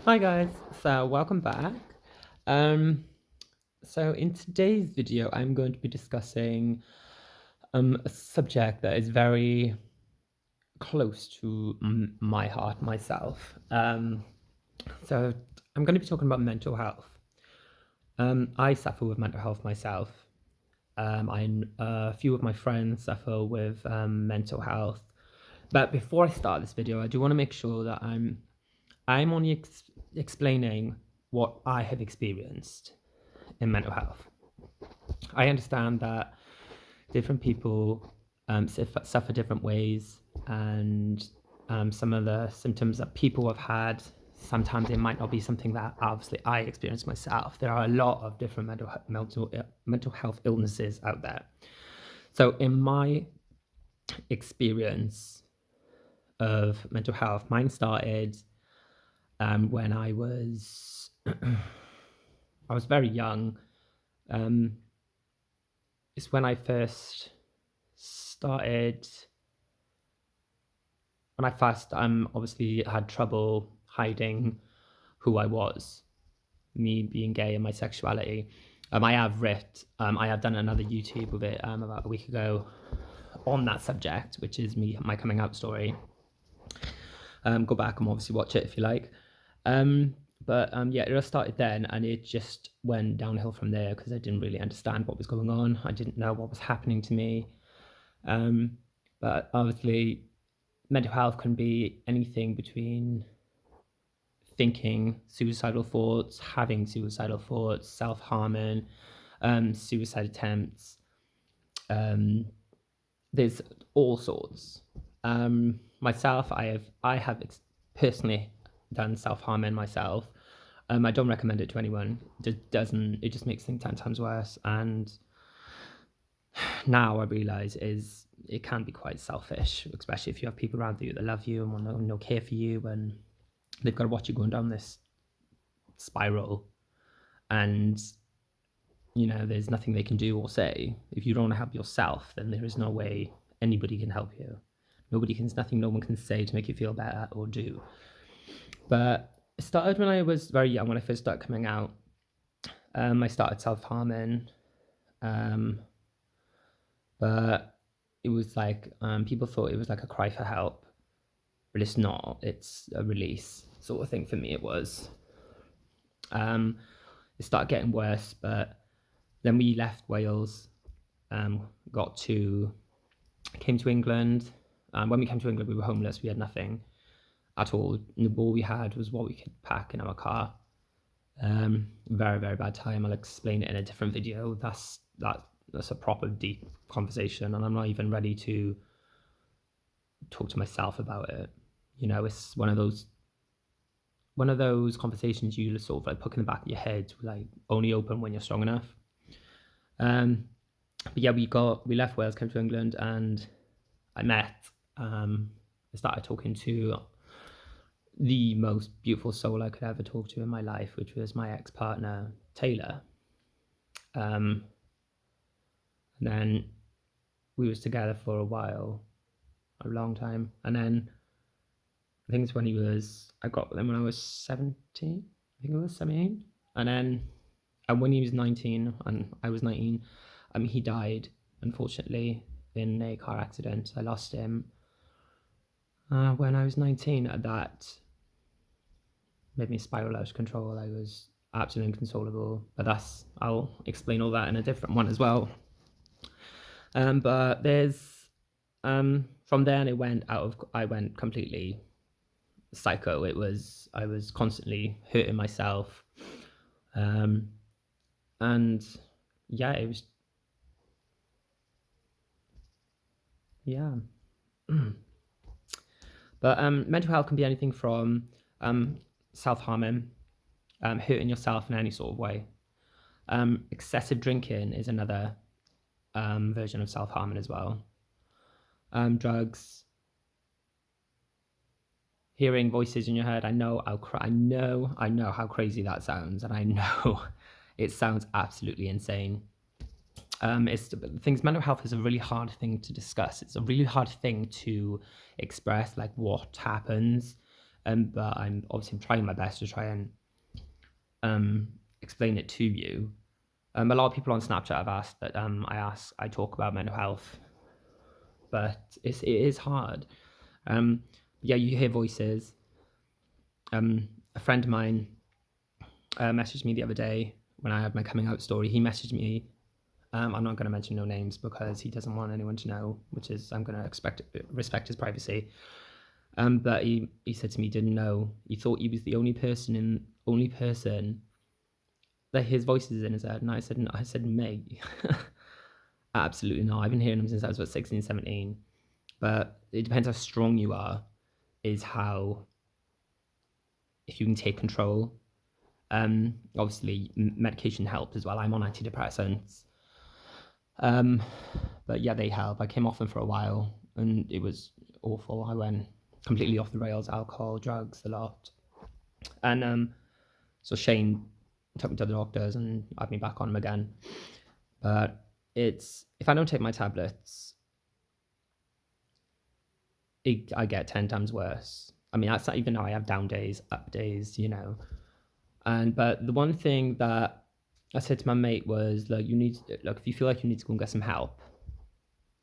Hi guys, so welcome back. Um, so in today's video, I'm going to be discussing a subject that is very close to my heart myself. So I'm going to be talking about mental health. I suffer with mental health myself. A few of my friends suffer with mental health. But before I start this video, I do want to make sure that I'm only explaining what I have experienced in mental health. I understand that different people suffer different ways, and some of the symptoms that people have had, sometimes it might not be something that obviously I experienced myself. There are a lot of different mental health illnesses out there. So, in my experience of mental health, mine started when I was very young. Um, it's when I first started when I first obviously had trouble hiding who I was, me being gay and my sexuality. I have done another YouTube with it about a week ago on that subject, which is my coming out story. Go back and obviously watch it if you like. But it all started then, and it just went downhill from there because I didn't really understand what was going on. I didn't know what was happening to me. Um, but obviously, mental health can be anything between thinking suicidal thoughts, having suicidal thoughts, self harming, suicide attempts. Um, there's all sorts. Myself, personally done self harming myself. I don't recommend it to anyone. It just makes things 10 times worse. And now I realise is it can be quite selfish, especially if you have people around you that love you and want to care for you, and they've got to watch you going down this spiral. And there's nothing they can do or say. If you don't help yourself, then there is no way anybody can help you. Nothing no one can say to make you feel better or do. But it started when I was very young, when I first started coming out. I started self harming, um, but it was like people thought it was like a cry for help, but it's not. It's a release sort of thing for me. It was. Um, it started getting worse, but then we left Wales, um, got to came to England. When we came to England, we were homeless. We had nothing at all. And all we had was what we could pack in our car. Very, very bad time. I'll explain it in a different video. That's a proper deep conversation, and I'm not even ready to talk to myself about it. It's one of those conversations you sort of like put in the back of your head, like only open when you're strong enough. Um, but yeah, we left Wales, came to England, and I started talking to the most beautiful soul I could ever talk to in my life, which was my ex partner, Taylor. Um, and then we was together for a while, a long time. And then I think it's when I got with him when I was 17. I think it was 17. And when he was 19 and I was 19, he died, unfortunately, in a car accident. I lost him when I was 19. That made me spiral out of control. I was absolutely inconsolable. But I'll explain all that in a different one as well. But there's from then I went completely psycho. I was constantly hurting myself, um, and yeah, it was yeah. But mental health can be anything from self harming, hurting yourself in any sort of way. Excessive drinking is another version of self harming as well. Drugs, hearing voices in your head. I know how crazy that sounds, and I know it sounds absolutely insane. It's things. Mental health is a really hard thing to discuss. It's a really hard thing to express, like what happens. But I'm trying my best to try and explain it to you. A lot of people on Snapchat have asked that I talk about mental health, but it is hard. Yeah, you hear voices. A friend of mine messaged me the other day when I had my coming out story. He messaged me. I'm not going to mention no names because he doesn't want anyone to know, which is I'm going to respect his privacy. But he said to me, he didn't know. He thought he was the only person that his voice is in his head. And I said, mate, absolutely not. I've been hearing him since I was about 16, 17. But it depends how strong you are, if you can take control. Obviously, medication helps as well. I'm on antidepressants. But yeah, they help. I came off them for a while and it was awful. I went completely off the rails, alcohol, drugs, a lot. And so Shane took me to the doctors and had me back on them again. But if I don't take my tablets, I get 10 times worse. I mean, that's not even though I have down days, up days, But the one thing that I said to my mate was, if you feel like you need to go and get some help,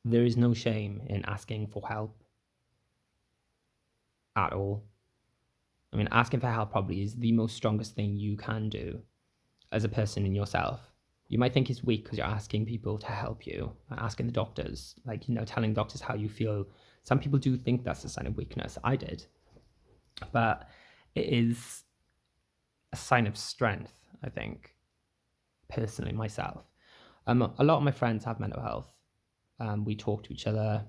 there is no shame in asking for help at all. I mean, asking for help probably is the most strongest thing you can do as a person in yourself. You might think it's weak because you're asking people to help you, asking the doctors, telling doctors how you feel. Some people do think that's a sign of weakness. I did. But it is a sign of strength, I think, personally, myself. A lot of my friends have mental health. We talk to each other.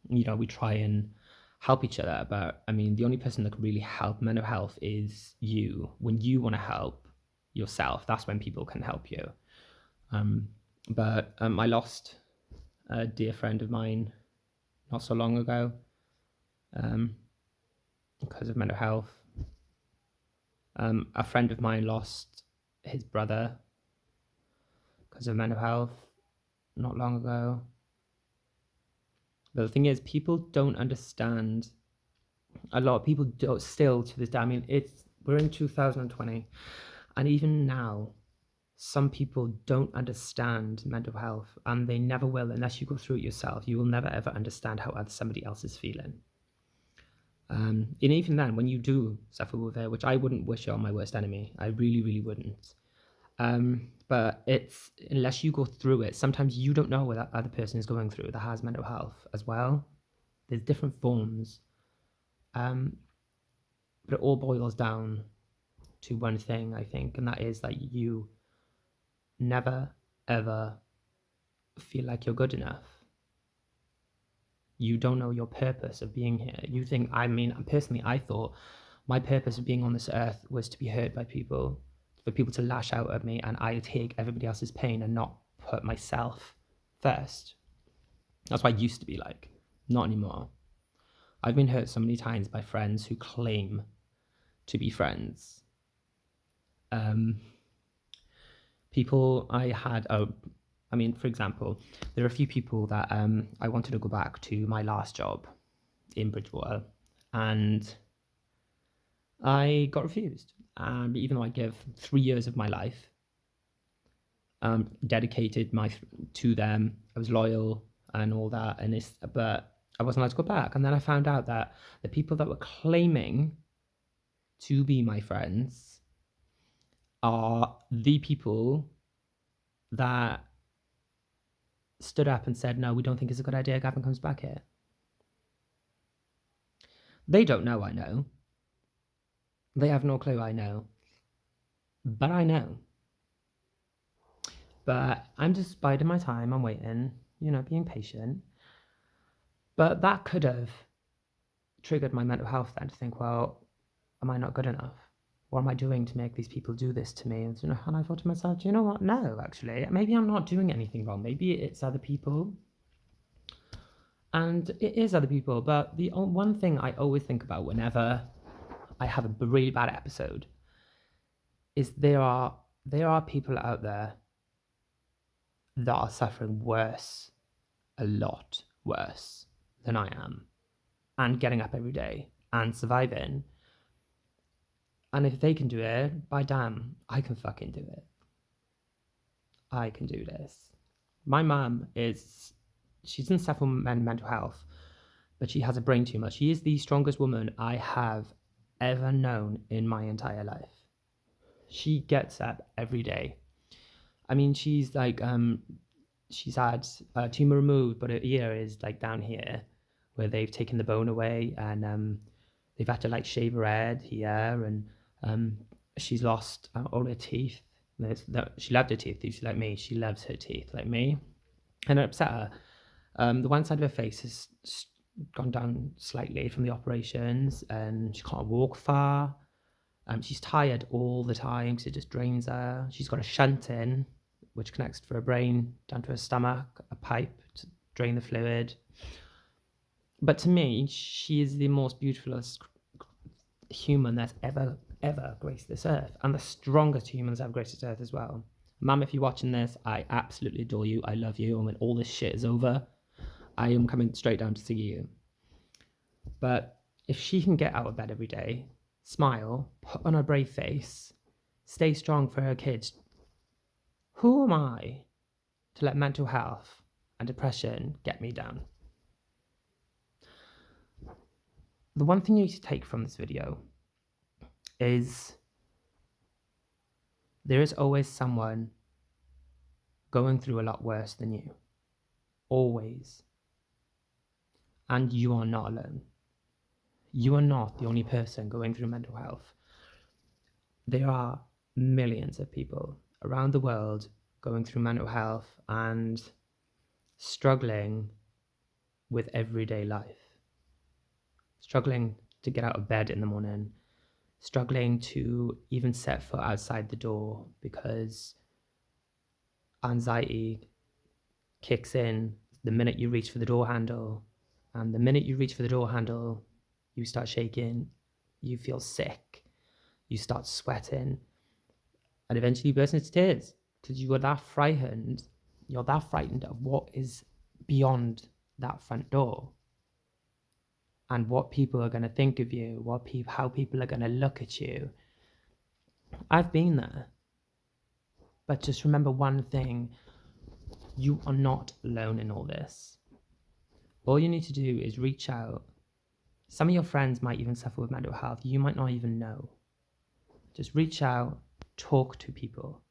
We try and help each other. But, I mean, the only person that can really help mental health is you. When you want to help yourself, that's when people can help you. But I lost a dear friend of mine not so long ago because of mental health. A friend of mine lost his brother because of mental health not long ago. But the thing is, people don't understand. A lot of people don't, still to this day. I mean, we're in 2020, and even now, some people don't understand mental health, and they never will unless you go through it yourself. You will never ever understand how somebody else is feeling. And even then, when you do suffer with it, which I wouldn't wish on my worst enemy, I really, really wouldn't. But it's unless you go through it, sometimes you don't know what that other person is going through that has mental health as well. There's different forms. But it all boils down to one thing, I think, and that is that you never, ever feel like you're good enough. You don't know your purpose of being here. You think, personally, I thought my purpose of being on this earth was to be heard by people, for people to lash out at me, and I take everybody else's pain and not put myself first. That's what I used to be like. Not anymore. I've been hurt so many times by friends who claim to be friends. People I had, for example, there are a few people that I wanted to go back to my last job in Bridgewater, and I got refused. Even though I gave 3 years of my life, dedicated to them, I was loyal and all that, but I wasn't allowed to go back. And then I found out that the people that were claiming to be my friends are the people that stood up and said, no, we don't think it's a good idea Gavin comes back here. They don't know I know. They have no clue I know. But I know. But I'm just biding my time. I'm waiting, being patient. But that could have triggered my mental health then to think, well, am I not good enough? What am I doing to make these people do this to me? And I thought to myself, do you know what? No, actually, maybe I'm not doing anything wrong. Maybe it's other people. And it is other people. But the one thing I always think about whenever I have a really bad episode is there are people out there that are suffering worse, a lot worse than I am, and getting up every day and surviving. And if they can do it, by damn, I can fucking do it. I can do this. My mum she doesn't suffer from mental health, but she has a brain tumor. She is the strongest woman I have ever known in my entire life. She gets up every day. I mean, she's like, she's had a tumor removed, but her ear is like down here where they've taken the bone away, and they've had to like shave her head here, and she's lost all her teeth. She loved her teeth. She's like me. She loves her teeth like me, and it upset her. The one side of her face has gone down slightly from the operations, and she can't walk far. She's tired all the time because it just drains her. She's got a shunt in, which connects for her brain down to her stomach, a pipe to drain the fluid. But to me, she is the most beautiful human that's ever graced this earth, and the strongest human that's ever graced this earth as well. Mum, if you're watching this, I absolutely adore you. I love you. And when all this shit is over, I am coming straight down to see you. But if she can get out of bed every day, smile, put on a brave face, stay strong for her kids, who am I to let mental health and depression get me down? The one thing you need to take from this video is there is always someone going through a lot worse than you. Always. And you are not alone. You are not the only person going through mental health. There are millions of people around the world going through mental health and struggling with everyday life. Struggling to get out of bed in the morning, struggling to even set foot outside the door because anxiety kicks in the minute you reach for the door handle. And the minute you reach for the door handle, you start shaking, you feel sick, you start sweating, and eventually you burst into tears because you are that frightened. You're that frightened of what is beyond that front door and what people are going to think of you, how people are going to look at you. I've been there. But just remember one thing, you are not alone in all this. All you need to do is reach out. Some of your friends might even suffer with mental health. You might not even know. Just reach out, talk to people.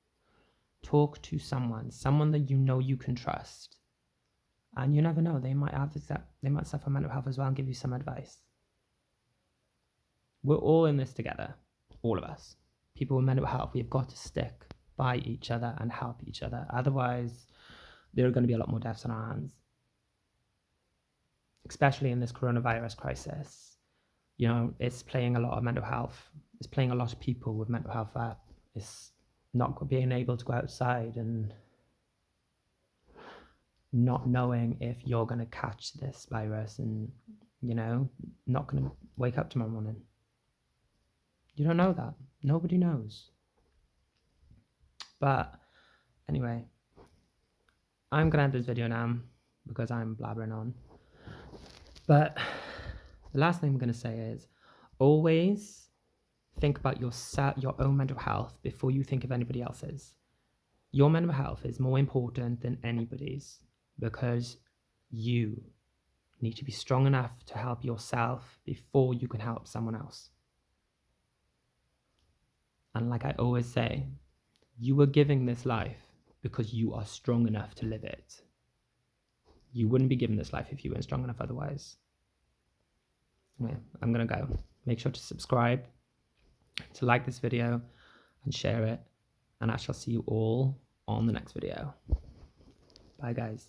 Talk to someone that you know you can trust. And you never know, they might suffer mental health as well and give you some advice. We're all in this together, all of us. People with mental health, we've got to stick by each other and help each other. Otherwise, there are going to be a lot more deaths on our hands. Especially in this coronavirus crisis. You know, it's playing a lot of mental health. It's playing a lot of people with mental health up. It's not being able to go outside and not knowing if you're going to catch this virus and, you know, not going to wake up tomorrow morning. You don't know that. Nobody knows. But anyway, I'm going to end this video now because I'm blabbering on. But the last thing I'm going to say is always think about your own mental health before you think of anybody else's. Your mental health is more important than anybody's because you need to be strong enough to help yourself before you can help someone else. And like I always say, you were giving this life because you are strong enough to live it. You wouldn't be given this life if you weren't strong enough otherwise. Anyway, I'm going to go. Make sure to subscribe, to like this video, and share it. And I shall see you all on the next video. Bye, guys.